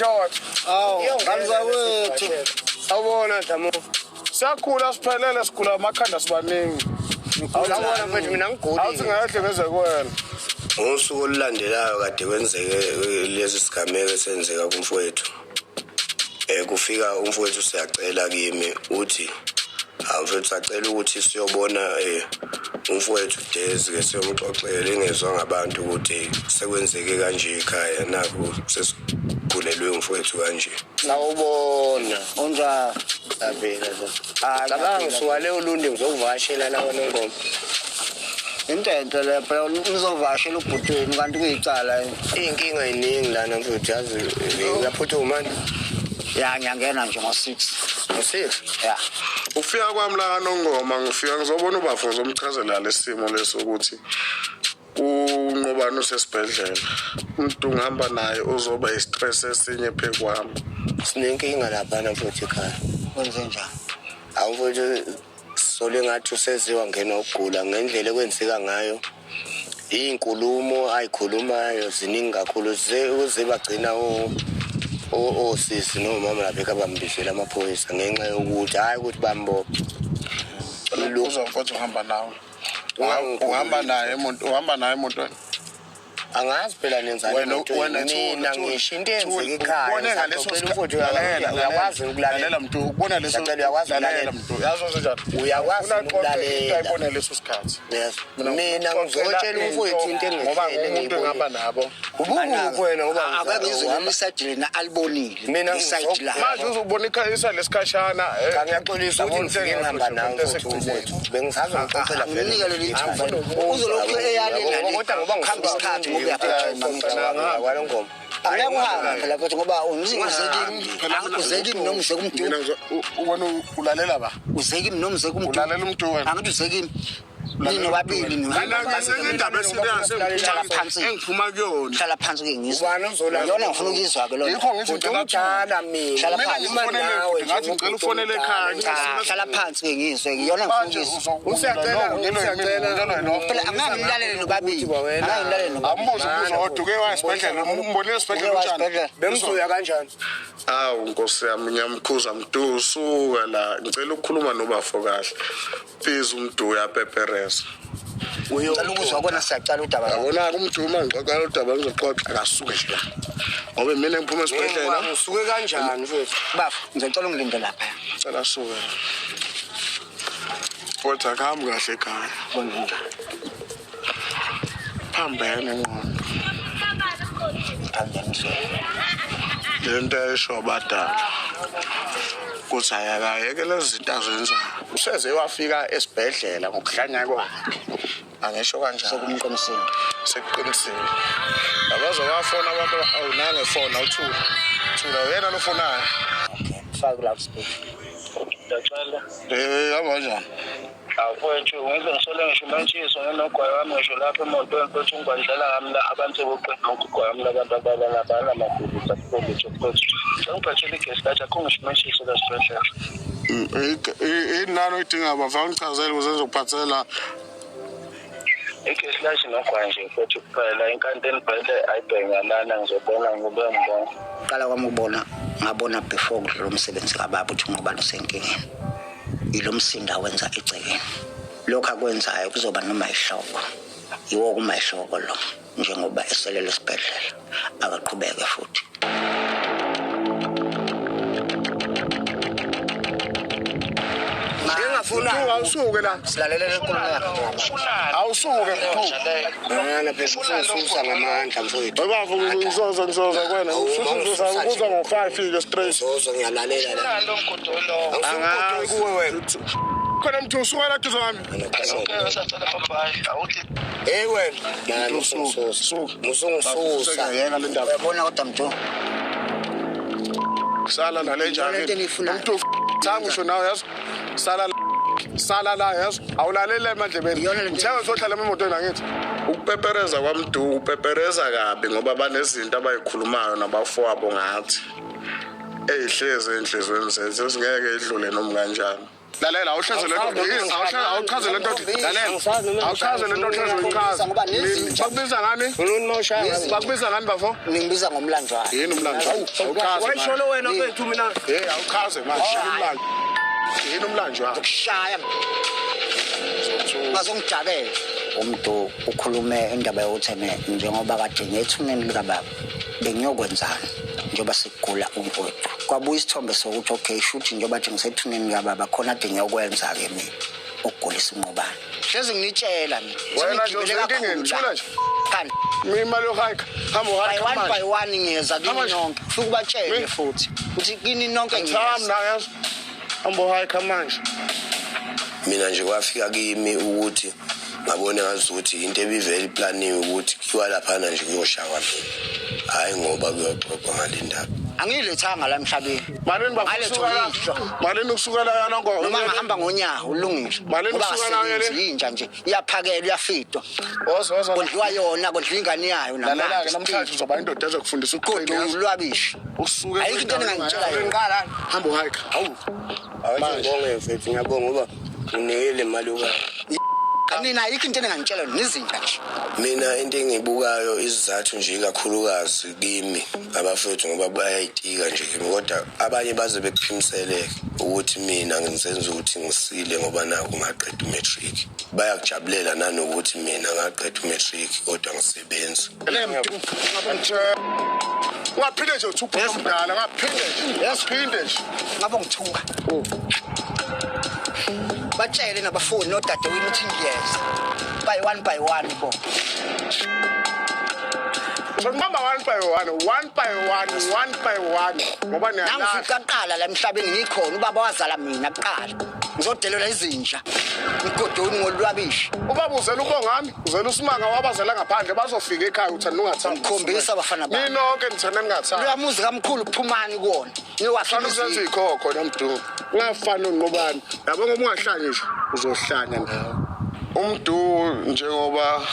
George. Ngamzawethu. Awubona Damo. Siyakhula siphelele sikhula amakhanda sibaningi. Awubona mfethu mina ngigudi. Awuthi ngahle ngeze kuwena. Ngosuku olulandelayo kade kwenzeke lezi sigameko esenzeka kumfowethu. Kufika umfowethu siyacela kimi uthi mfethu sacela ukuthi siyobona umfowethu Dezi ke siyomxoxela engezwe ngabantu ukuthi sekwenzeke kanje ekhaya nakho sesigulelwe umfowethu kanje. Sawubona. Unjani? Abela lo. Cabanga siwale uLunde ngizokuvashela lawo nengoma. Into le phela ngizovashela ubhutweni kanti kuyicala Inkinga iningi lana mfethu yazi uyaphuthuma manje. ya ngiyangena nje ngo6. Ngo6? Ya. Ufika kwami la kaNongoma ngifika ngizobona ubafo ngizomchazela lesimo leso ukuthi unqobani usesibhedlela. Umuntu ngihamba naye uzoba istress esinye phekwami. Sinenkinga lapha mfethu ekhaya. Kwenze njani? Awufethu sole ngathi useziwa ngena ukugula ngendlela ekwenzeka ngayo. Izinkulumo ayikhulumayo ziningi kakhulu uze bagcina osisi nomama lapha ekabambisela amaphoyisa ngenxa yokuthi hayi ukuthi bambo Uzofotha uhamba nawe. Uhamba naye emotweni. Angazi phela nenzani mina ngisho into eyenzeka ekhaya ubone ngaleso mfuthu uyakwazi ukulalela mntu ubona leso uyakwazi ukulalela mntu yazo njani uyakwazi ukulalela uyabona leso sikhathi mina ngizotshela umfowethu into engihlele umuntu engihamba nabo ubungu wena ngoba akangizwe imisajile na albonile mina isite la manje uzobona ikhaya lesikhashana ngiyaxolisa ukuthi ngike ngihamba nawe mfowethu bengisazi ngixoxela vele unika leli thuba uzolokhu eyalena kodwa ngoba ngihamba isikhathi ngoba walongoma ayakuhamba phela futhi ngoba uzekimi noma uzekumntu ubona ulalela ba uzekimi noma uzekumntu ulalela umuntu wena angithi uzekimi nini wabili mina ngisengindaba esiyase engiphuma kuyona hlala phansi ke ngizwa ubani uzolala yona ngifuna ukuzwa ke lona yikho ngithi ngicela mina hlala phansi ngathi ngicela ufonele ekhaya hlala phansi ke ngizwe yona ngifuna ukuzwa usiyacela phela angangilalele nobabili angangilalele nobabili ambuzo umbuzo oduke wasibhedlela umbonile esibhedlela kanjani bengizoya kanjani awu nkosi yami ngiyamkhuza mdusuka la ngicela ukukhuluma nobafo kahle please umntu uyapepereza uyocela ukuzwa kona siyacala udaba yabona kumduma ngixoxa udaba ngizoxoxa akasuke nje ngoba mina ngiphuma esibhedlela ngisuke kanjani mfethu bafu ngicela ungilinde lapha cela suke futhi akahambi kahle ekhaya bonke phambene ngqondo phambene lento esho badala kuthi ayakayeke lezi zinto azenzayo useze wafika esibhedlela ngokuhlanya kwakhe angisho kanjani sokumqinisile sekuqinisile abazowafona abantu awunange phone awuthula thula uyena lofonayo okay faka la speak Dacala. Hamba njani Awufethu ngize ngisole ngisho manje nginogwayi wami ngisho lapha emotweni futhi ungandlela ngami la abantu boqeda ukugwayi wami labantu abalala bala amagugu asiphombe futhi ngiphathele igesi kathi akho ngisho manje la sibhedlela inani uyidinga bava ngichazele ukuze ngizokuphathela igesi lathi nogwayi nje futhi kuphela inkantini phela ayibhengalana ngizobona ngoba ngibona qala kwami ukubona ngabona before lo msebenzi kababa uthi ngoba nosenkingeni ilomsinda wenza icekeni lokho akwenzayo kuzoba noma ihloko yiwo kuma ihloko lo njengoba eselele esibhedlela akaqhubeke futhi ngingafuna awusuke la silalele lenkulumo yakho awusuke ngana phela ususa ngamandla mfowethu baba ngizoza kwena ususa ukuza ngo5 fike straight zozo ngiyalalela la lo mgodolo angazi kuwe wena khona mntu usuka la duze ngami satsala bye awuthi wena nani musungususa yena le ndaba uyabona kodwa mntu sala nale njani umuntu thangisho nawe yazi sala la yazi awulalele emandlebeni njengoba sohlala emotweni angithi ukupepereza kwamdu upepereza kabi ngoba banezinto abayikhulumayo nabafowabo ngathi eyihleze enhlizweni zethu singeke idlule noma kanjani lalela awuhlaze lento awuchaze lento lalela awuchaze lento ochaza ngoba nezinja bakubiza ngani bakubiza ngani bafo ningibiza ngomlanjwana yini umlanjwana awuchaze wayisholo wena mfethu mina awuchaze manje umlanjwana yini umlanjwana ukushaya bazongijabela umuntu ukhulume indaba yokuthi njengoba kade ngethuneni likababa bengiyokwenzana njengoba sigula umfowethu kwabuya isithombe sokuthi okay shuthi njengoba nje ngisethuneni likababa khona ade ngiyokwenza ke mina ukugulisa inqobane hleze nginitshela mina wena nje usenkingeni thula nje kanti imali yohayika hamba one by one ngiyeza kini nonke ufike ubatshele futhi uthi kini nonke ngiyeza mina yazi hamba uhayika manje mina nje kwafika kimi ukuthi ngabone ngazuthi into ebivele iplaniwe ukuthi kiwa lapha nje kuyoshawa mina hayi ngoba kuyoxoxa ngalendaba angilethanga la emhlabeni malini bakusuka malini ukusukela yana ngoba noma ngahamba ngonyawo ulungisho malini ukusukela yele inja nje iyaphakelwa iyafitwa ozo kodwa yona kodwa ingane yayo namhlanje namhlanje uzoba indoda ezokufundisa uqodo ulwabisha usuke ayikho into engangitshela yona hamba uhayika hawu awuzibonge mfethu ngiyabonga ngoba unikele imali yokuba kanina ayikho into engangitshela nizinja nje mina into engibukayo isizathu nje kakhulukazi kimi abafethu ngoba bayayitika nje kimi kodwa abanye baze bekuphimisele ukuthi mina ngizenza ukuthi ngisile ngoba naku ngaqeda umatric bayakujabulela nanokuthi mina ngaqeda umatric kodwa ngisebenza waphinde nje uthi uphumdala ngaphinde nje yasiphinde nje ngabe ngithuka batshele nabafuni nodadewini uthi ngiyeza by one bo Ngibamba one by one ngoba nangifika qala la emhlabeni ngikhona ubaba wazala mina kuqala ngizodelela izinja igodoni ngolwabishi ubaba uzela ubongami uzela usimanga wabazela ngaphandle bazofika ekhaya uthanda ungathanda ngikhombisa abafana bami ninonke nithanda ningathanda lo muzi kamkhulu kuphumani kuona niwafana usenza ikhokho nomdumo ngafana nobani yabo ngoba ungahlanye nje uzohlanya ngawo umdu njengoba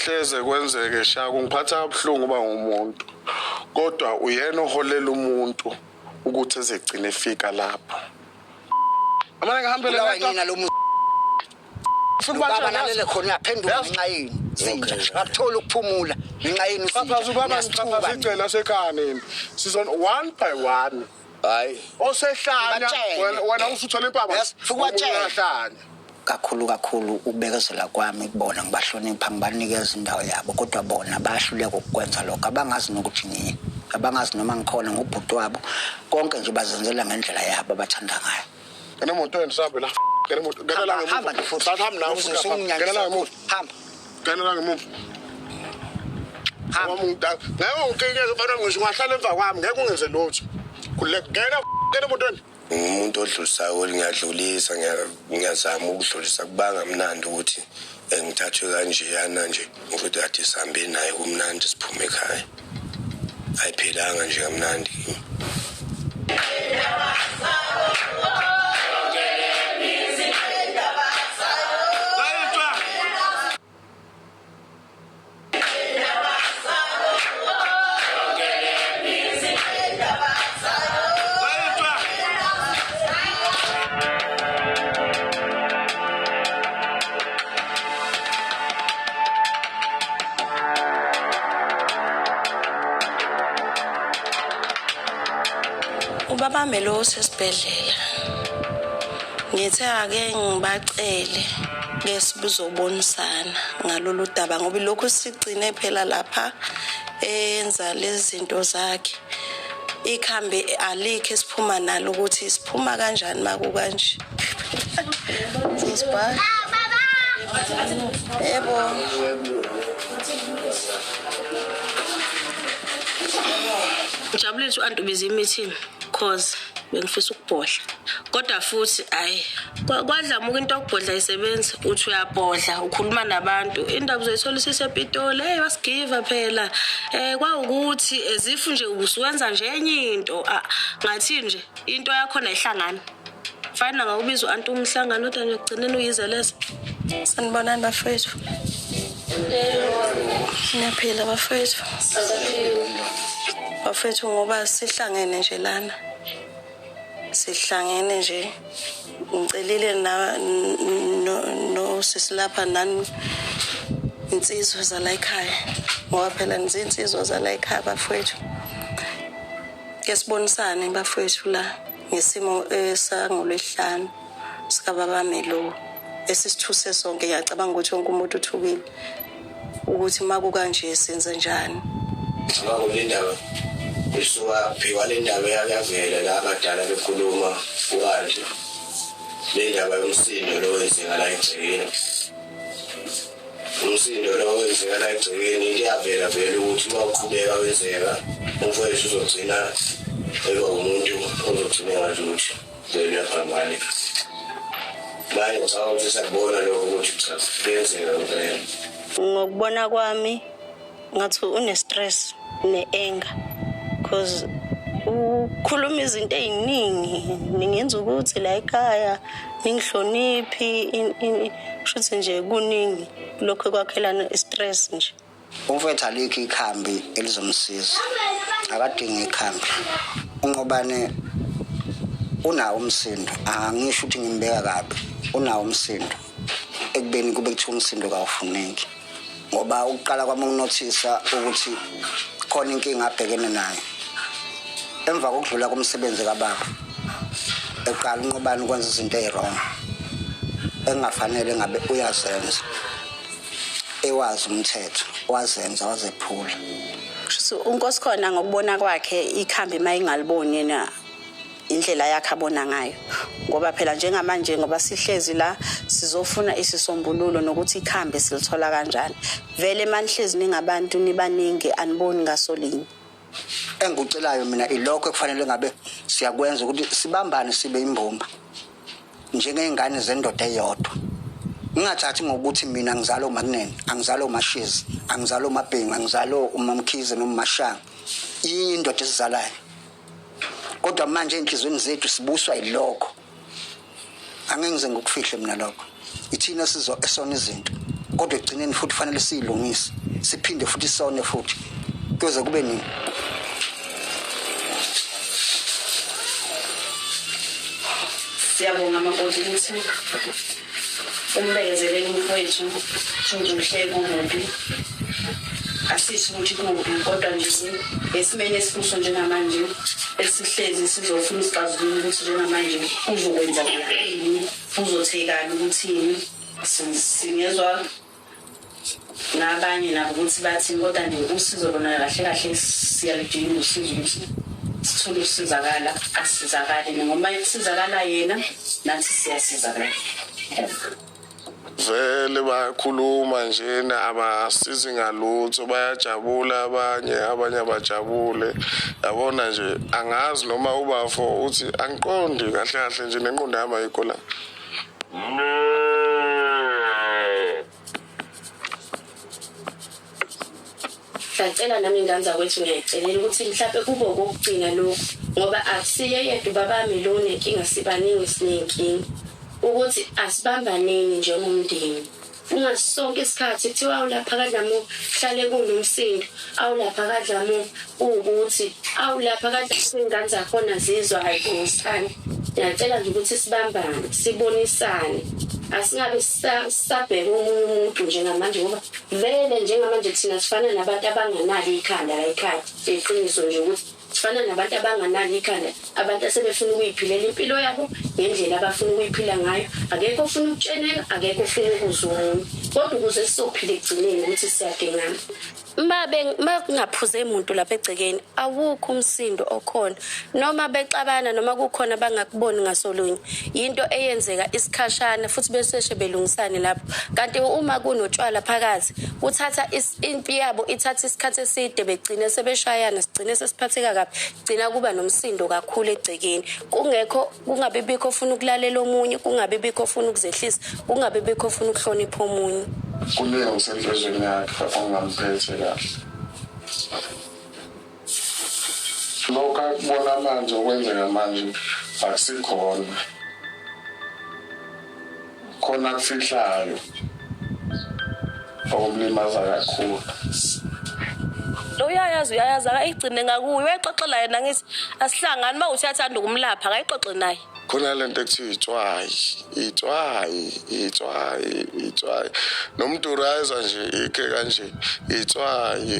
hleze kwenzeke shaka ngiphatha abhlungu ba ngumuntu kodwa uyena oholela umuntu ukuthi ezegcina efika lapho amana ngihambele yena lo muzi ubaba nalele khona yaphenduka ngenxayeni zinja ngathola ukuphumula ngenxayeni usiphatha sicela sekhaya nini sizon one by one hayi osehlanya wena usuthola impaba fukubahlanya kakhulu ukubekezela kwami kubona ngibahlonipha ngibanikeza indawo yabo kodwa bona bayahluleka ukukwenza lokho abangazi nokuthi yini abangazi noma ngikhona ngobhuti wabo konke nje bazenzela ngendlela yabo abathanda ngayo ngene moto endisabe la ngene moto ngene la ngemuva hamba ngifuthi hamba nawe ngene la ngemuva hamba ngene la ngemuva hamba ngeke ungikeke bana ngisho ngahlala emva kwami ngeke ungenze lutho kuleke ngene motweni umuntu odlulisayo ngiyadlulisa ngiyazama ukudlulisa kubanga mnandi ukuthi ngithathwe kanjeyana nje ukuthi kade sihambe naye kumnandi siphume ekhaya ayiphelanga nje kamnandi Ubaba Melo sesibhedlela. Ngithe ake ngibacele ke sibuzobonisana ngalolu daba ngoba lokho sigcine phela lapha enza lezi zinto zakhe. Ikhambe alikhe siphuma nalo ukuthi siphuma kanjani maku kanje. Sisibha. Yebo. Ngijabulile uantu bizi meeting cause bengifisa ukubhodla kodwa futhi ayi kwadlamuka into okubhodla isebenza uthi uyabhodla ukhuluma nabantu indaba uzoyithola isesepitole hey wasigiva phela kwawukuthi ezifu nje ubusuwenza nje enye into ngathi nje into yakho nayihlangana fana ngawubiza uantu umhlangano kodwa nje kugcineni uyize lesa sanibonani bafethu siyaphila bafethu bafethu ngoba sihlangene nje lana sihlangene nje ngicelile no sisilapha nani insizwa zala ekhaya ngoba phela nizinsizwa zala ekhaya bafowethu ke sibonisane bafowethu la ngesimo esangolwehlanu sikababa Melo esisithuse sonke ngiyacabanga ukuthi wonke umuntu uthukile ukuthi maku kanje senze njani ngakho le ndaba isuka phika le ndaba yakavela la abadala bekhuluma ukanje le ndaba yomsindo lo wenziwa la egcekeni umsindo lo wenziwa la egcekeni iyavela vele ukuthi mawuqhubeka wenzeka umfowethu uzogcina eba umuntu ozogcina ngathi ukuthi vele yaphambane manje ngicabanga ukuthi sakubona lokho ukuthi cha kuyenzeka vele ngokubona kwami ngathi une-stress ne-anger because ukhuluma izinto eziningi ningenza ukuthi la ekhaya ningihloniphi shuthi nje kuningi lokho kwakhelana i-stress nje umfowethu alikho ikhambi elizomsiza akadingi ikhambi ungobane unawo umsindo angisho ukuthi ngimbeka kabi unawo umsindo ekubeni kube kuthiwa umsindo kawufuneki ngoba uqala kwami ukunothisa ukuthi khona inkinga abhekene nayo emva kokudlula komsebenzi kababa eqala unqobani ukwenza izinto ezirong engafanele ngabe uyazenza ewazi umthetho wazenza wazephula so unkosikhona ngokubona kwakhe ikhambi mayingaliboni yena indlela yakhe abona ngayo ngoba phela njengamanje ngoba sihlezi la sizofuna isisombululo nokuthi ikhambi silithola kanjani vele manihlezi ningabantu nibaningi aniboni ngasolinye engikucelayo mina ilokho ekufanele ngabe siyakwenza ukuthi sibambane sibe imbumba njengezingane zendoda eyodwa ngingathathi ngokuthi mina ngizalo uMakunene angizalo uMashizi angizalo uMabhengu angizalo uMamkhize noMashanga indoda esizalayo kodwa manje enhlizweni zethu sibuswa yilokho angengize ngokufihle mina lokho ithina sizo esona izinto kodwa egcineni futhi fanele siyilungise siphinde futhi sone futhi kuze kube nini siyabonga makhosi ukuthi umbekezelele umfowethu nje uhleke umubi asisho ukuthi kubi kodwa nje esimene esifuso njengamanje esihlezi sizofuna isixazululo ukuthi njengamanje uzokwenza yini uzothekana ukuthi singezwa nabanye nabo ukuthi bathi kodwa nje usizo lona kahle kahle siyalidinga usizo ukuthi sithole usizakala asizakale ngoba isizakala yena nathi siyasizakala vele bayakhuluma njena abasizi ngalutho bayajabula abanye abajabule yabona nje angazi noma ubafo uthi angiqondi kahle kahle nje nenqondo yami ayikho la Ngicela nami nganza kwethu ngiyacelela ukuthi mhlawumbe kube okugcina lo ngoba akusiye yedwa baba Melo nenkinga sibaningi sinenkinga ukuthi asibambaneni njengomndeni ungasonke isikhathi kuthiwa awulapha kadlamo hlale kunomsindo awulapha kadlamo ukuthi awulapha kadlamo ingane zakhona zizwa ayikonsani ngiyacela nje ukuthi sibambane sibonisane asingabe sisabheke umunye umuntu njengamanje ngoba vele njengamanje thina sifana nabantu abanganalo ikhanda la ekhaya iqiniso nje ukuthi sifana nabantu abanganalo ikhanda abantu asebefuna ukuyiphilela impilo yabo ngendlela abafuna ukuyiphila ngayo akekho ufuna ukutsheneka akekho ufuna ukuzwa kodwa ukuze sizophila egcineni ukuthi siyadingana mabengaphuze umuntu lapha egcekeni awukho umsindo okhona noma bexabana noma kukhona bangakuboni ngasolunye into eyenzeka isikhashana futhi beseshe belungisane lapho kanti uma kunotshwala phakathi uthatha impi yabo ithatha isikhathi eside begcine sebeshayana sigcine sesiphatheka kabi gcina kuba nomsindo kakhulu egcekeni kungekho kungabe bikho ufuna ukulalela omunye kungabe bikho ufuna ukuzehlisa kungabe bikho ufuna ukuhlonipha omunye kuleyo ngisenhlizweni yakhe ongamphethe kahle lokho akubona manje okwenzeka manje akusikhona khona kufihlayo okumlimaza kakhulu uyayazi akayigcine ngakuyo uyayixoxela yena ngithi asihlangani mawuthi uyathanda ukumlapha akayixoxe naye khona lento ekuthiwa itswayi nomuntu rise nje ikhe kanje itswayi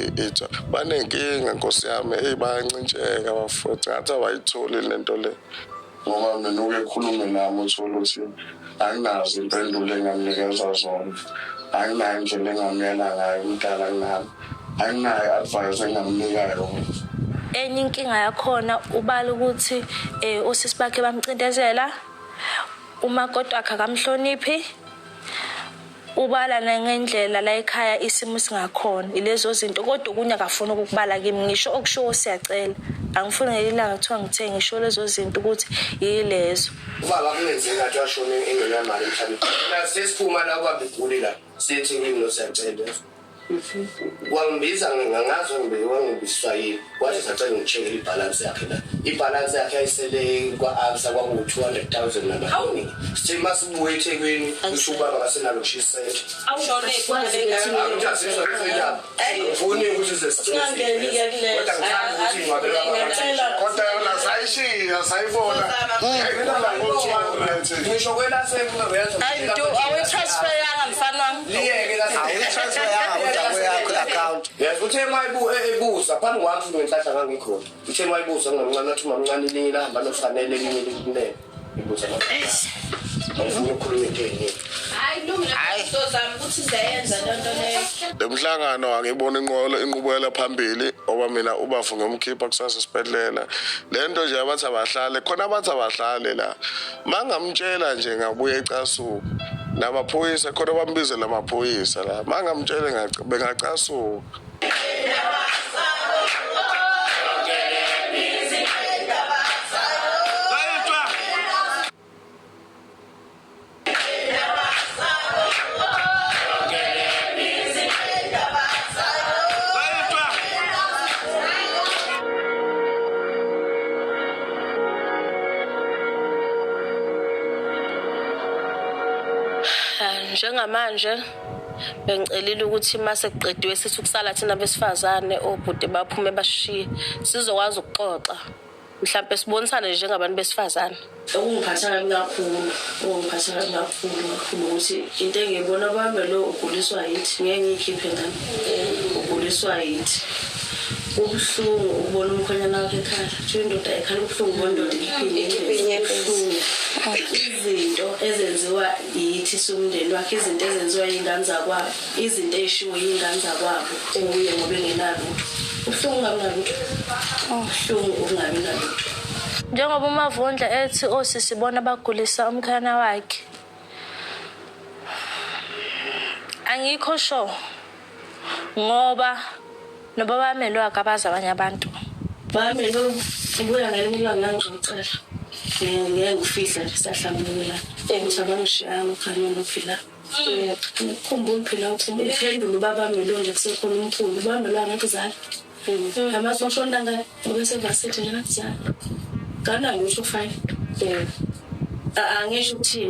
banenkinga Nkosi yami bayancintsheka bafuthu ngathi abayitholi lento le ngoba mina uke khulume nami uthola ukuthi anginazo impendulo engamnikeza zona anginayo indlela engamyela ngayo umdala nami anginayo advice engamnikayo. Enye inkinga yakhona ubala ukuthi osisi bakhe bamcindezela umakoti wakhe akamhloniphi ubala nangendlela la ekhaya isimo singakhona ilezo zinto kodwa kunye akafuna ukubala kimi ngisho okusho siyacela angifuni ngelilanga kuthiwa ngithe ngisho lezo zinto ukuthi yilezo ubaba kumenzeka athi washona engelamali emhlabeni la sesiphuma la kwabiguli la sithi kimi nosiyacela wangibiza ngazo ngibiswa yini wathi sacela ngicheck ibalance yakhe la ibalance yakhe ayisele kwa-absa kwaku-200,000 namahawuni sithi masibuye eThekwini kusho ubaba ngasenalo kushisela ufuni ukuthi kodwa yona sayishiya sayibona ngisho awuyitransferyanga mfana account uthe mayibuza phambi kwami ngenhlahla ngangikhona uthe mayibuza ngamncane athi mamncane linye lahamba nofanele linye likunene ibuza ngifuna ukukhuluma into eyiningi hayi sozama ukuthi sizayenza lento leyo lemhlangano angibona inqubekela phambili oba mina ubafu ngomkhipha kusasa isibedlela lento nje abathi abahlale khona abathi abahlale la mangamtshela nje ngabuye eCasuku namaphoyisa khona bambize lamaphoyisa la mangamtshele bengacasuka njengamanje bengicelile ukuthi mase kuqediwe sithi ukusala thina besifazane obhuti baphume bashiye sizokwazi ukuxoxa mhlawumbe sibonisane njengabantu besifazane okungiphatha kabi kakhulu ukuthi into engiyibona bami lo uguliswa yithi ngeke ngiyikhiphe ngani uguliswa yithi ubuhlungu ubona umkhonyana wakhe ekhaya nje indoda ekhala ubuhlungu bondoda ikhiphe izinto ezenziwa yithi somndeni wakhe izinto ezenziwa yingane zakwabo izinto ezishiwo yingane zakwabo uye ngoba engenalo ubuhlungu ungabi nalutho njengoba uMavundla ethi osisibona bagulisa umkhana wakhe angikho sho ngoba noba bamelo akabaza abanye abantu bamelo ubuya ngelinye ngangicela ngeke ngifihla nje sahlangula ukuthi abangishiyanga ukhanya nophila ukukhumbula phela ukuthi uphendula ubaba melo nje kusekhona umkhulu bamelo angakuzala amasoshona ngaye bese vasethi ngakuzala kana ngisho fine angisho ukuthi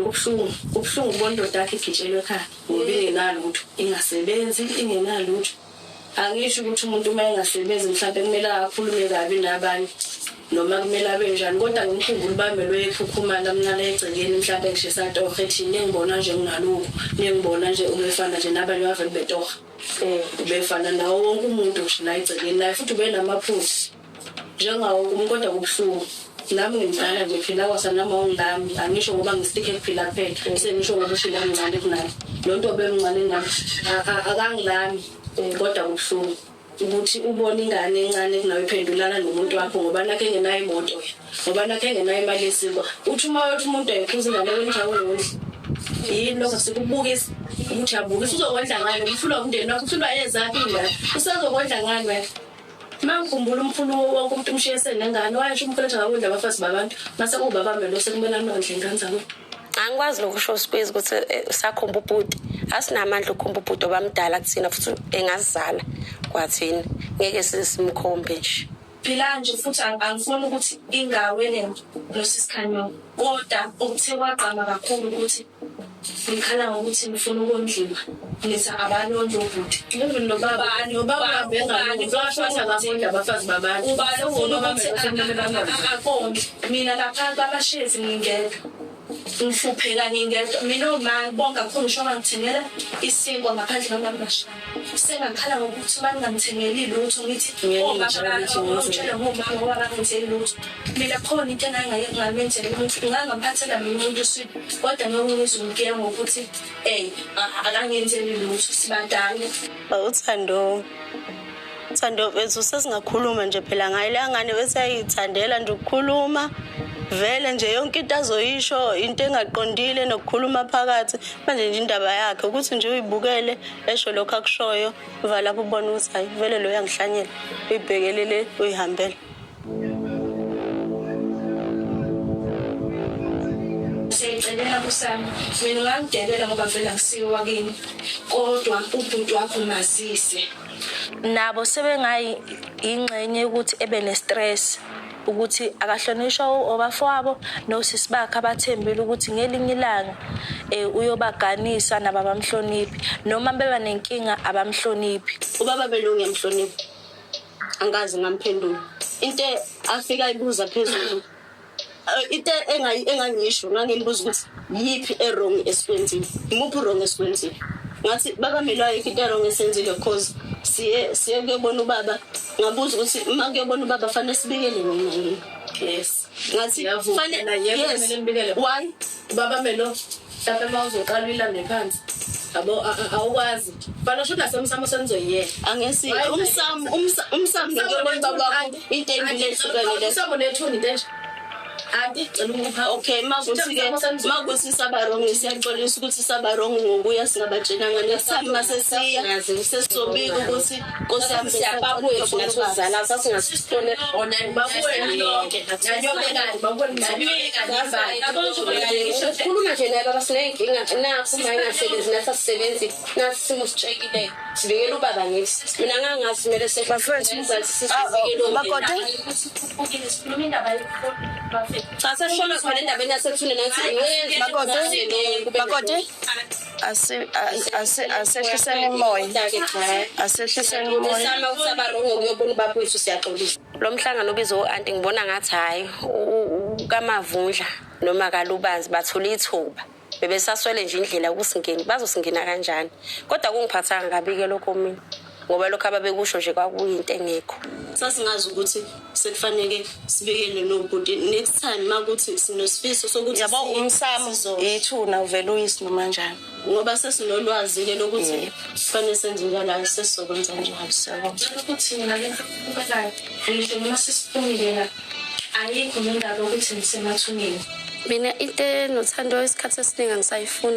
ubuhlungu bondoda yakhe igitshelwe ekhaya ngoba ingenalutho ingasebenzi ingenalutho angisho ukuthi umuntu uma engasebenzi mhlawumbe kumele akhulume kabi nabanye noma kumele abe njani kodwa ngimkhumbula bamelo ekhukhumala mina la egcekeni mhlawumbe ngishisa torhe ethi ngibona nje nginaloko ngibona nje ubefana nje nabanye bavele betorha ubefana nawo wonke umuntu nje la egcekeni naye futhi ube namaphuzu njengawo kumkodwa kubuhlungu nami ngimdala nje phela kwasanama ongami angisho ngoba ngisitike kuphila kuphela sengisho ngoba ushila ngicane kunayo lonto bemncane ngami akangilami kodwa kubuhlungu ukuthi ubone ingane encane kunayo iphendulana nomuntu wakho ngoba nakhe engenayo imoto ngoba nakhe engenayo imali yesiko uthi uma wathi umuntu ayiphuza ingane wenjawulo yini lokho sikubukisa ukuthi abukisa uzokwenza ngani umfula umndeni wakho usulwa ezakhe ingane usazokwenza ngani wena mangikhumbula umfulu wonke umuntu umshiyese nengane wayesho umfletha ngakudla abafazi babantu mase ubaba melo sekumele amandla ingane zakho angikwazi lokusho Squeeze ukuthi sakhomba ubhuti asinamandla ukhomba ubhuti obamdala kuthina futhi engazala kwathina ngeke simkhombe nje phela nje futhi angifuni ukuthi ingawele nosisikhanywa kodwa ukuthe kwaqama kakhulu ukuthi ngikhala ngokuthi ngifuna ukondliwa ngithi abalondlo ukuthi even nobaba abafazi babantu akondle mina lapha kwamashezi ngingedwa ngihlupheka ngingedwa mina uma bonke akhona usho ngithengela isinkwa ngaphandle kwamabasha sengakhala ngokuthi bangangithengeli lutho ngithi ngitshela ngomama ngoba bangithengeli lutho mina khona into engangayenzela ukuthi ngangaphathela mina umuntu uswini kodwa ngizongizungiya ngokuthi akangenzeli lutho sibadala Uthando wethu sesingakhuluma nje phela ngayo le ngane besayithandela nje ukukhuluma vele nje yonke into azoyisho into engaqondile nokukhuluma phakathi manje nje indaba yakhe ukuthi nje uyibukele esho lokho akushoyo vala lapho ubona ukuthi hayi vele lo yangihlanyela uyibhekelele uyihambele Siyacela kusami mina ngangidelela ngoba vele ngisiwa kini kodwa ubuntu wakho mazise nabo sebengayi ingcenye ukuthi ebe ne-stress ukuthi akahlonishwa obafowabo nosisi bakhe abathembile ukuthi ngelinye ilanga uyobaganisa nababamhloniphi noma beba nenkinga abamhloniphi ubaba belungu yamhloniphi angazi ngamphendula into afika ibuza phezulu into engangisho ngangimbuza ukuthi yipi wrong esikwenzile imuphi wrong esikwenzile ngathi baba melwayo into wrong esenzile because siye kuyobona ubaba ngabuza ukuthi uma kuyobona ubaba fanele sibikele mina yini yes ngathi fanele yes why baba melo lapha mawuzoqala ilande phansi abo awukwazi bana shoda samsamo senzoyela angesi umsamo ngiyobona baba into emile ehlukene umsamo nethoni nje Okay, makuthi sabarong siyaxolisa ukuthi sabarong ngokuya singabatshelanga next time masesiya sesizobika ukuthi Nkosi yami siyababuye singathozala sasingasisithole online babuye lonke khuluma nje naye baba sinenkinga nakho uma engasebenzi nasasebenzi nasimo sichekile sibekela ubaba ngithi mina ngangazi kumele sebafethu sisibekele bakode sikhuluma indaba Sasa shona khona endabeni yasethune nathi bakode asehlisene imoya asehlisene imoya sama usabarongo kuyobona ubabethu siyaxolisa lo mhlangano obizo anti ngibona ngathi hayi ukamavundla noma kalubanzi bathola ithuba bebesaswele nje indlela ukusingena bazosingena kanjani kodwa kungiphathanga kabike lokho mina ngoba lokho ababekusho nje kwakuyinto engekho sasingazi ukuthi sekufanele sibekele nobhuti next time makuthi sinosifiso sokuthi yabo umsamo ithuna uvela uyisi noma kanjani ngoba sesinolwazi ke lokuthi kufanele senze njalo sesizokwenza njalo sabo ukuthi mina ngeke ngisho noma sisiphumile ayikho indaba ukuthi ngisemathuneni mina into nothando isikhathi esiningi ngisayifuna